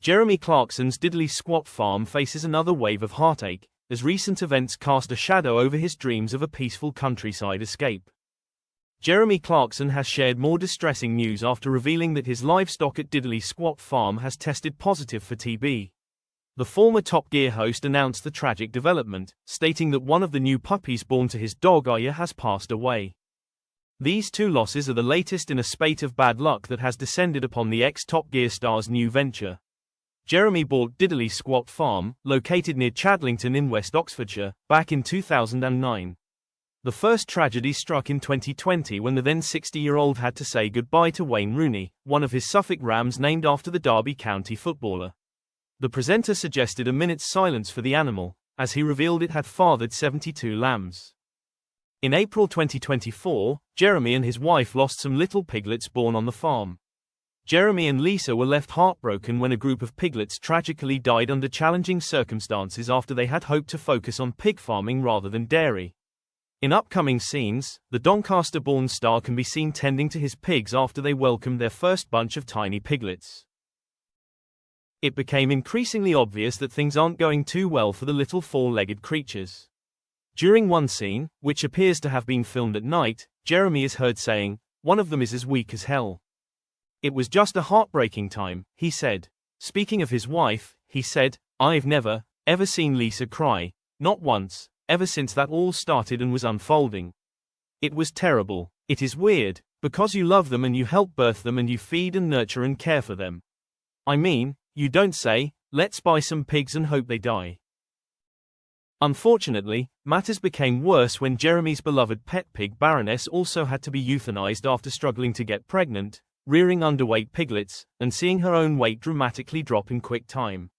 Jeremy Clarkson's diddly squat farm faces another wave of heartache, as recent events cast a shadow over his dreams of a peaceful countryside escape. Jeremy Clarkson has shared more distressing news after revealing that his livestock at Diddley Squat Farm has tested positive for TB. The former Top Gear host announced the tragic development, stating that one of the new puppies born to his dog Aya has passed away. These two losses are the latest in a spate of bad luck that has descended upon the ex-Top Gear star's new venture. Jeremy bought Diddley Squat Farm, located near Chadlington in West Oxfordshire, back in 2009. The first tragedy struck in 2020 when the then 60-year-old had to say goodbye to Wayne Rooney, one of his Suffolk Rams named after the Derby County footballer. The presenter suggested a minute's silence for the animal, as he revealed it had fathered 72 lambs. In April 2024, Jeremy and his wife lost some little piglets born on the farm. Jeremy and Lisa were left heartbroken when a group of piglets tragically died under challenging circumstances after they had hoped to focus on pig farming rather than dairy. In upcoming scenes, the Doncaster-born star can be seen tending to his pigs after they welcomed their first bunch of tiny piglets. It became increasingly obvious that things aren't going too well for the little four-legged creatures. During one scene, which appears to have been filmed at night, Jeremy is heard saying, "One of them is as weak as hell. It was just a heartbreaking time," he said. Speaking of his wife, he said, "I've never, ever seen Lisa cry, not once, ever since that all started and was unfolding. It was terrible. It is weird, because you love them and you help birth them and you feed and nurture and care for them. I mean, you don't say, let's buy some pigs and hope they die." Unfortunately, matters became worse when Jeremy's beloved pet pig Baroness also had to be euthanized after struggling to get pregnant, rearing underweight piglets, and seeing her own weight dramatically drop in quick time.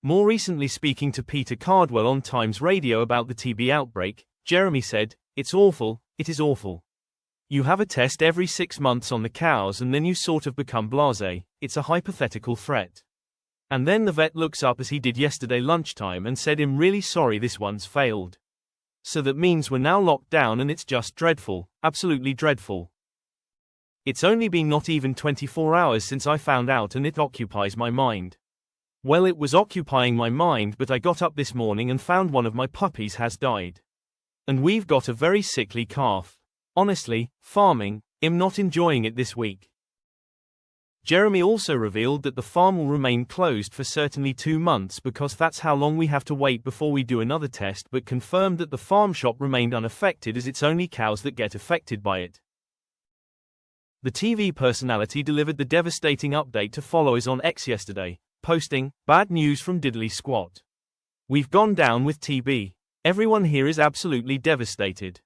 More recently, speaking to Peter Cardwell on Times Radio about the TB outbreak, Jeremy said, "It's awful, it is awful. You have a test every 6 months on the cows and then you sort of become blasé, it's a hypothetical threat. And then the vet looks up as he did yesterday lunchtime and said, I'm really sorry this one's failed. So that means we're now locked down and it's just dreadful, absolutely dreadful. It's only been not even 24 hours since I found out and it occupies my mind. Well, it was occupying my mind, but I got up this morning and found one of my puppies has died. And we've got a very sickly calf. Honestly, farming, I'm not enjoying it this week." Jeremy also revealed that the farm will remain closed for certainly 2 months because that's how long we have to wait before we do another test, but confirmed that the farm shop remained unaffected as it's only cows that get affected by it. The TV personality delivered the devastating update to followers on X yesterday, posting, "Bad news from Diddley Squat. We've gone down with TB. Everyone here is absolutely devastated."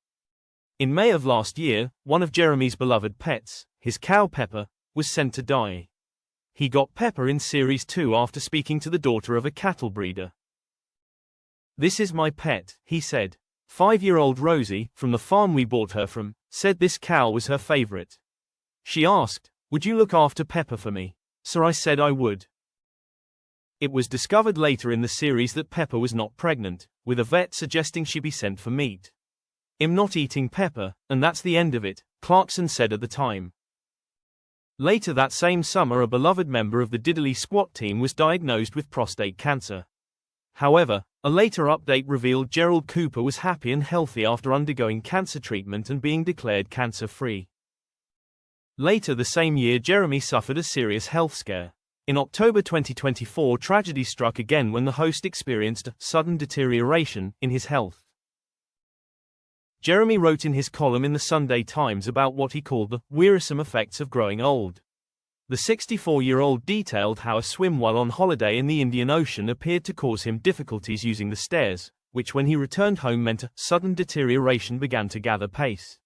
In May of last year, one of Jeremy's beloved pets, his cow Pepper, was sent to die. He got Pepper in Series 2 after speaking to the daughter of a cattle breeder. "This is my pet," he said. 5-year-old Rosie, from the farm we bought her from, said this cow was her favorite. She asked, "Would you look after Pepper for me?" So I said I would. It was discovered later in the series that Pepper was not pregnant, with a vet suggesting she be sent for meat. "I'm not eating Pepper, and that's the end of it," Clarkson said at the time. Later that same summer, a beloved member of the Diddley Squat team was diagnosed with prostate cancer. However, a later update revealed Gerald Cooper was happy and healthy after undergoing cancer treatment and being declared cancer-free. Later the same year, Jeremy suffered a serious health scare. In October 2024, tragedy struck again when the host experienced a sudden deterioration in his health. Jeremy wrote in his column in the Sunday Times about what he called the wearisome effects of growing old. The 64-year-old detailed how a swim while on holiday in the Indian Ocean appeared to cause him difficulties using the stairs, which when he returned home meant a sudden deterioration began to gather pace.